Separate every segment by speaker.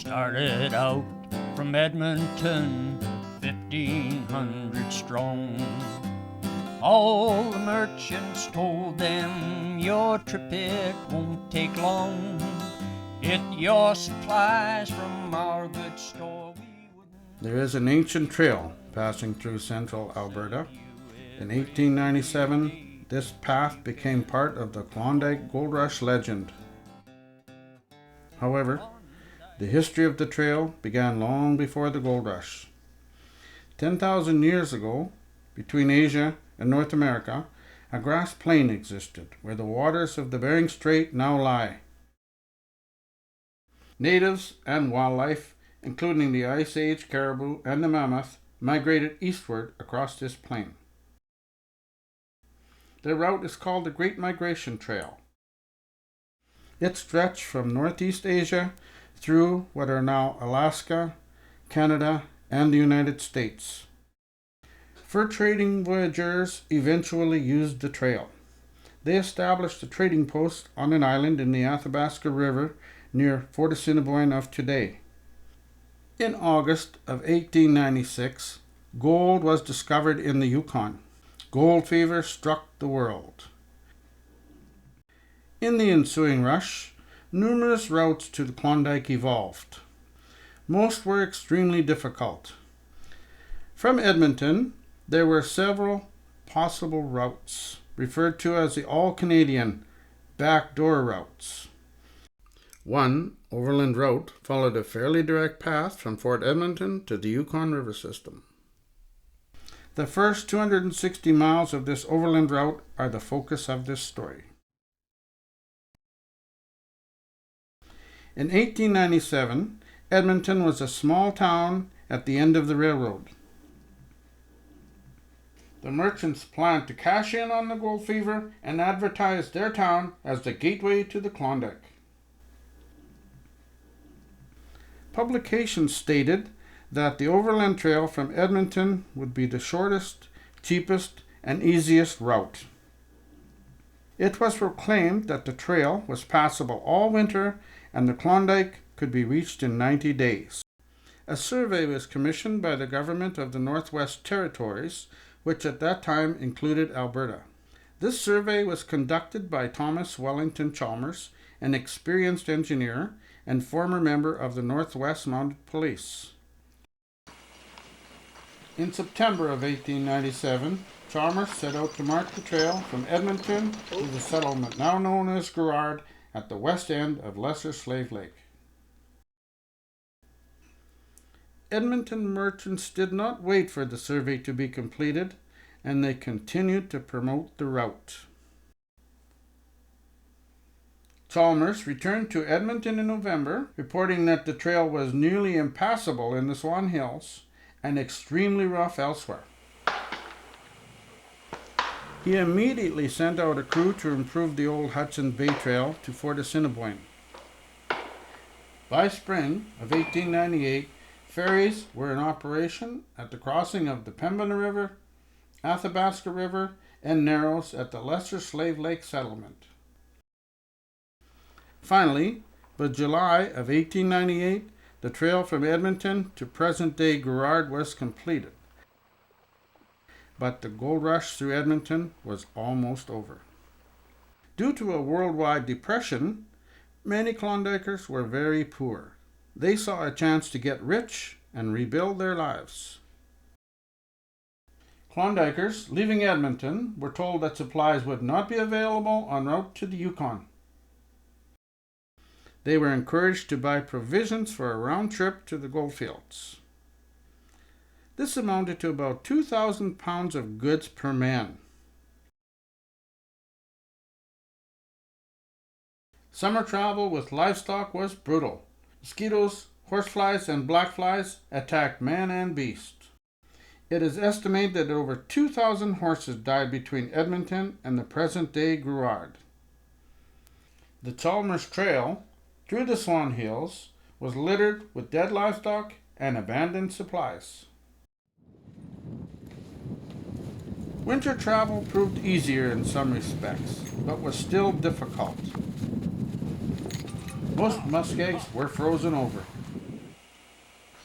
Speaker 1: Started out from Edmonton, 1,500 strong. All the merchants told them, your trip it won't take long. Get your supplies from our good store.
Speaker 2: There is an ancient trail passing through central Alberta. In 1897, this path became part of the Klondike Gold Rush legend. However, the history of the trail began long before the gold rush. 10,000 years ago, between Asia and North America, a grass plain existed where the waters of the Bering Strait now lie. Natives and wildlife, including the Ice Age caribou and the mammoth, migrated eastward across this plain. Their route is called the Great Migration Trail. It stretched from Northeast Asia through what are now Alaska, Canada, and the United States. Fur trading voyageurs eventually used the trail. They established a trading post on an island in the Athabasca River near Fort Assiniboine of today. In August of 1896, gold was discovered in the Yukon. Gold fever struck the world. In the ensuing rush, numerous routes to the Klondike evolved. Most were extremely difficult. From Edmonton, there were several possible routes, referred to as the all-Canadian backdoor routes. One overland route followed a fairly direct path from Fort Edmonton to the Yukon River system. The first 260 miles of this overland route are the focus of this story. In 1897, Edmonton was a small town at the end of the railroad. The merchants planned to cash in on the gold fever and advertise their town as the gateway to the Klondike. Publications stated that the overland trail from Edmonton would be the shortest, cheapest, and easiest route. It was proclaimed that the trail was passable all winter and the Klondike could be reached in 90 days. A survey was commissioned by the government of the Northwest Territories, which at that time included Alberta. This survey was conducted by Thomas Wellington Chalmers, an experienced engineer and former member of the Northwest Mounted Police. In September of 1897, Chalmers set out to mark the trail from Edmonton to the settlement now known as Garrard at the west end of Lesser Slave Lake. Edmonton merchants did not wait for the survey to be completed, and they continued to promote the route. Chalmers returned to Edmonton in November, reporting that the trail was nearly impassable in the Swan Hills and extremely rough elsewhere. He immediately sent out a crew to improve the old Hudson Bay Trail to Fort Assiniboine. By spring of 1898, ferries were in operation at the crossing of the Pembina River, Athabasca River, and Narrows at the Lesser Slave Lake settlement. Finally, by July of 1898, the trail from Edmonton to present-day Garrard was completed. But the gold rush through Edmonton was almost over. Due to a worldwide depression, many Klondikers were very poor. They saw a chance to get rich and rebuild their lives. Klondikers leaving Edmonton were told that supplies would not be available en route to the Yukon. They were encouraged to buy provisions for a round trip to the goldfields. This amounted to about 2,000 pounds of goods per man. Summer travel with livestock was brutal. Mosquitoes, horseflies, and blackflies attacked man and beast. It is estimated that over 2,000 horses died between Edmonton and the present-day Garrard. The Chalmers Trail through the Swan Hills was littered with dead livestock and abandoned supplies. Winter travel proved easier in some respects, but was still difficult. Most muskegs were frozen over.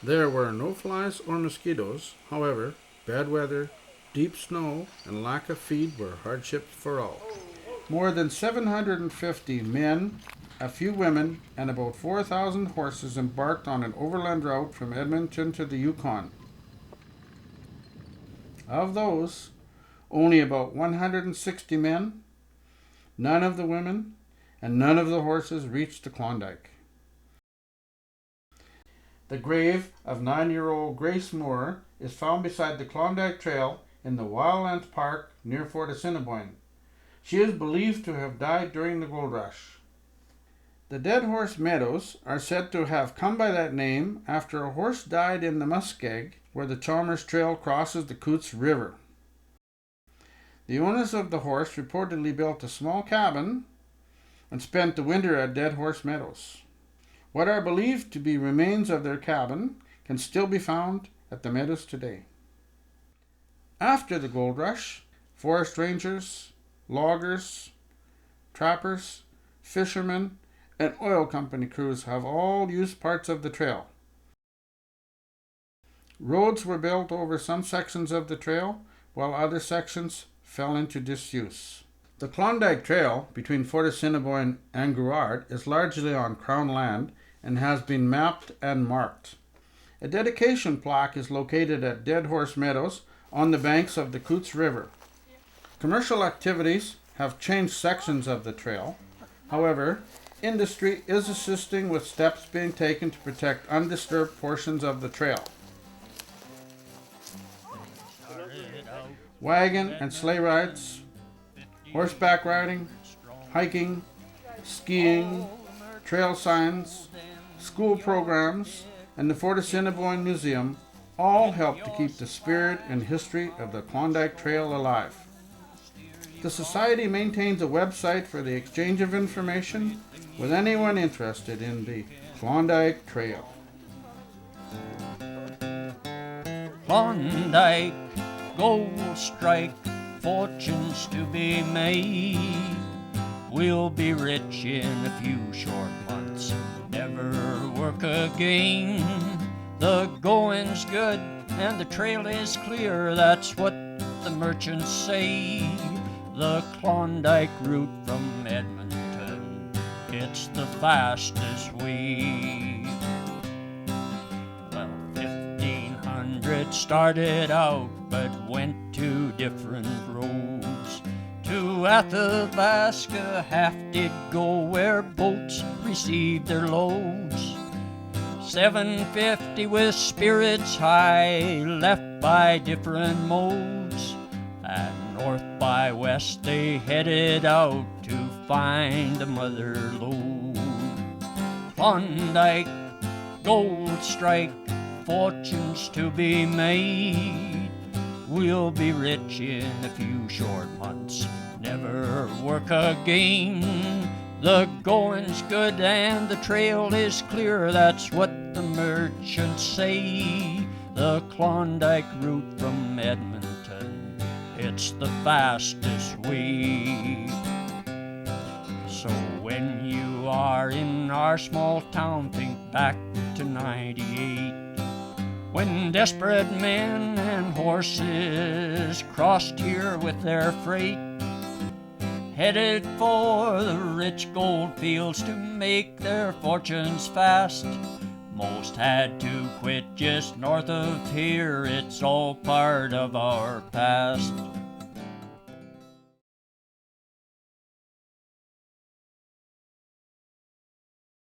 Speaker 2: There were no flies or mosquitoes. However, bad weather, deep snow, and lack of feed were hardships for all. More than 750 men, a few women, and about 4,000 horses embarked on an overland route from Edmonton to the Yukon. Of those, only about 160 men, none of the women, and none of the horses reached the Klondike. The grave of 9-year-old Grace Moore is found beside the Klondike Trail in the Wildlands Park near Fort Assiniboine. She is believed to have died during the gold rush. The Dead Horse Meadows are said to have come by that name after a horse died in the muskeg where the Chalmers Trail crosses the Coots River. The owners of the horse reportedly built a small cabin and spent the winter at Dead Horse Meadows. What are believed to be remains of their cabin can still be found at the meadows today. After the gold rush, forest rangers, loggers, trappers, fishermen, and oil company crews have all used parts of the trail. Roads were built over some sections of the trail, while other sections fell into disuse. The Klondike Trail between Fort Assiniboine and Garrard is largely on Crown land and has been mapped and marked. A dedication plaque is located at Dead Horse Meadows on the banks of the Coots River. Commercial activities have changed sections of the trail. However, industry is assisting with steps being taken to protect undisturbed portions of the trail. Wagon and sleigh rides, horseback riding, hiking, skiing, trail signs, school programs, and the Fort Assiniboine Museum all help to keep the spirit and history of the Klondike Trail alive. The Society maintains a website for the exchange of information with anyone interested in the Klondike Trail.
Speaker 1: Klondike, gold strike, fortunes to be made. We'll be rich in a few short months, never work again. The going's good and the trail is clear, that's what the merchants say. The Klondike route from Edmonton, it's the fastest way. Well, 1,500 started out but went two different roads. To Athabasca half did go where boats received their loads. 750 with spirits high left by different modes, and north by west they headed out to find the mother lode. Klondike, gold strike, fortunes to be made. We'll be rich in a few short months, never work again. The going's good and the trail is clear, that's what the merchants say. The Klondike route from Edmonton, it's the fastest way. So when you are in our small town, think back to '98, when desperate men and horses crossed here with their freight, headed for the rich gold fields to make their fortunes fast. Most had to quit just north of here, it's all part of our past.